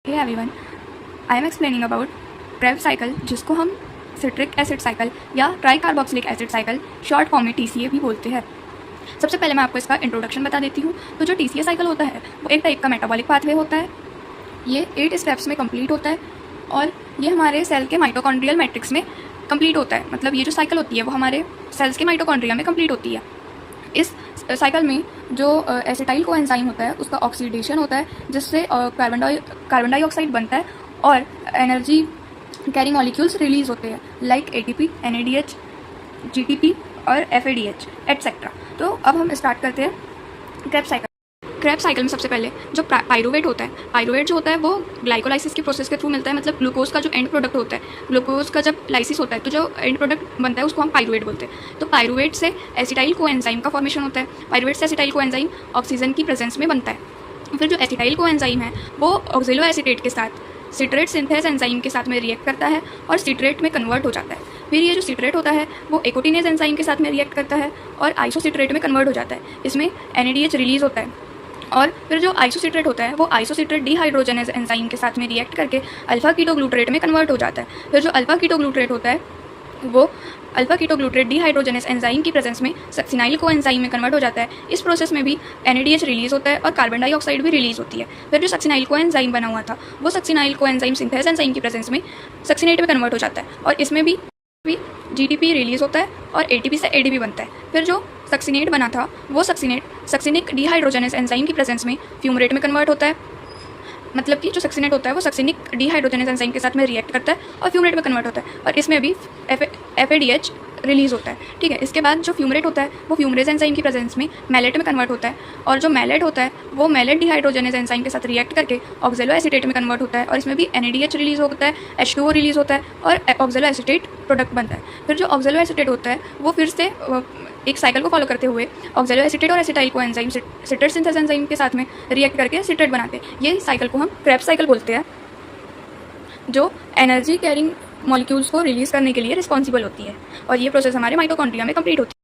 Hey everyone, I am explaining about Krebs cycle, जिसको हम citric acid cycle या tricarboxylic acid cycle short form में TCA भी बोलते हैं। सबसे पहले मैं आपको इसका इंट्रोडक्शन बता देती हूँ। तो जो TCA साइकिल होता है वो एक टाइप का मेटाबॉलिक पाथवे होता है। ये 8 स्टेप्स में कंप्लीट होता है और ये हमारे सेल के माइटोकॉन्ड्रियल मैट्रिक्स में कंप्लीट होता है। मतलब ये जो साइकिल होती है वो हमारे सेल्स के माइटोकॉन्ड्रिया में कंप्लीट होती है। इस साइकिल में जो एसिटाइल कोएंजाइम होता है उसका ऑक्सीडेशन होता है, जिससे कार्बन डाइऑक्साइड बनता है और एनर्जी कैरिंग मॉलिक्यूल्स रिलीज होते हैं लाइक ATP, NADH, GTP और FADH एटसेट्रा। तो अब हम स्टार्ट करते हैं क्रेब्स साइकिल। क्रेब्स साइकिल में सबसे पहले जो पाइरूवेट होता है, पाइरूवेट जो होता है वो ग्लाइकोलाइसिस के प्रोसेस के थ्रू मिलता है। मतलब ग्लूकोज का जो एंड प्रोडक्ट होता है, ग्लूकोज का जब लाइसिस होता है तो जो एंड प्रोडक्ट बनता है उसको हम पाइरूवेट बोलते हैं। तो पाइरूवेट से एसिटाइल कोएंजाइम का फॉर्मेशन होता है। पाइरूवेट से एसिटाइल कोएंजाइम ऑक्सीजन की प्रेजेंस में बनता है। फिर जो एसिटाइल कोएंजाइम है वो ऑक्सिलो एसीटेट के साथ सिट्रेट सिंथेस एंजाइम के साथ में रिएक्ट करता है और सिट्रेट में कन्वर्ट हो जाता है। फिर ये जो सिट्रेट होता है वो एकोटिनेज एंजाइम के साथ में रिएक्ट करता है और आइसोसिट्रेट में कन्वर्ट हो जाता है। इसमें NADH रिलीज होता है और फिर जो आइसोसिट्रेट होता है वो आइसोसिट्रेट डिहाइड्रोजनेज एंजाइम के साथ में रिएक्ट करके अल्फा कीटोग्लूटरेट में कन्वर्ट हो जाता है। फिर जो अल्फा कीटोग्लूटरेट होता है वो अल्फा कीटोग्लूटरेट डिहाइड्रोजनेज एंजाइम की प्रेजेंस में सक्सिनाइल कोएंजाइम में कन्वर्ट हो जाता है। इस प्रोसेस में भी NADH रिलीज होता है और कार्बन डाइऑक्साइड भी रिलीज होती है। फिर जो सक्सिनाइल कोएंजाइम बना हुआ था वो सक्सिनाइल कोएंजाइम सिंथेस एंजाइम की प्रेजेंस में सक्सिनेट में कन्वर्ट हो जाता है और इसमें भी GTP रिलीज होता है और ATP से ADP बनता है। फिर जो सक्सिनेट बना था वो सक्सिनिक डिहाइड्रोजनेज एंजाइम की प्रेजेंस में फ्यूमरेट में कन्वर्ट होता है। मतलब कि जो सक्सिनेट होता है वो सक्सिनिक डिहाइड्रोजनेज एंजाइम के साथ में रिएक्ट करता है और फ्यूमरेट में कन्वर्ट होता है और इसमें भी FADH रिलीज होता है। ठीक है, इसके बाद जो फ्यूमरेट होता है वो फ्यूमरेज एंजाइम की प्रेजेंस में मैलेट में कन्वर्ट होता है और जो मैलेट होता है वो मैलेट डिहाइड्रोजनेज एंजाइम के साथ रिएक्ट करके ऑक्सैलो एसीटेट में कन्वर्ट होता है और इसमें भी NADH रिलीज होता है, H2O रिलीज होता है और ऑक्सैलो एसीटेट प्रोडक्ट बनता है। फिर जो ऑक्सैलो एसीटेट होता है वो फिर से एक साइकिल को फॉलो करते हुए ऑक्सैलो एसीटेट और acetyl coenzyme citrate synthase enzyme के साथ में रिएक्ट करके सिट्रेट बनाते हैं। ये साइकिल को हम क्रेब्स साइकिल बोलते हैं, जो एनर्जी कैरिंग मॉलिक्यूल्स को रिलीज करने के लिए रिस्पॉन्सिबल होती है और ये प्रोसेस हमारे माइटोकॉन्ड्रिया में कंप्लीट होती है।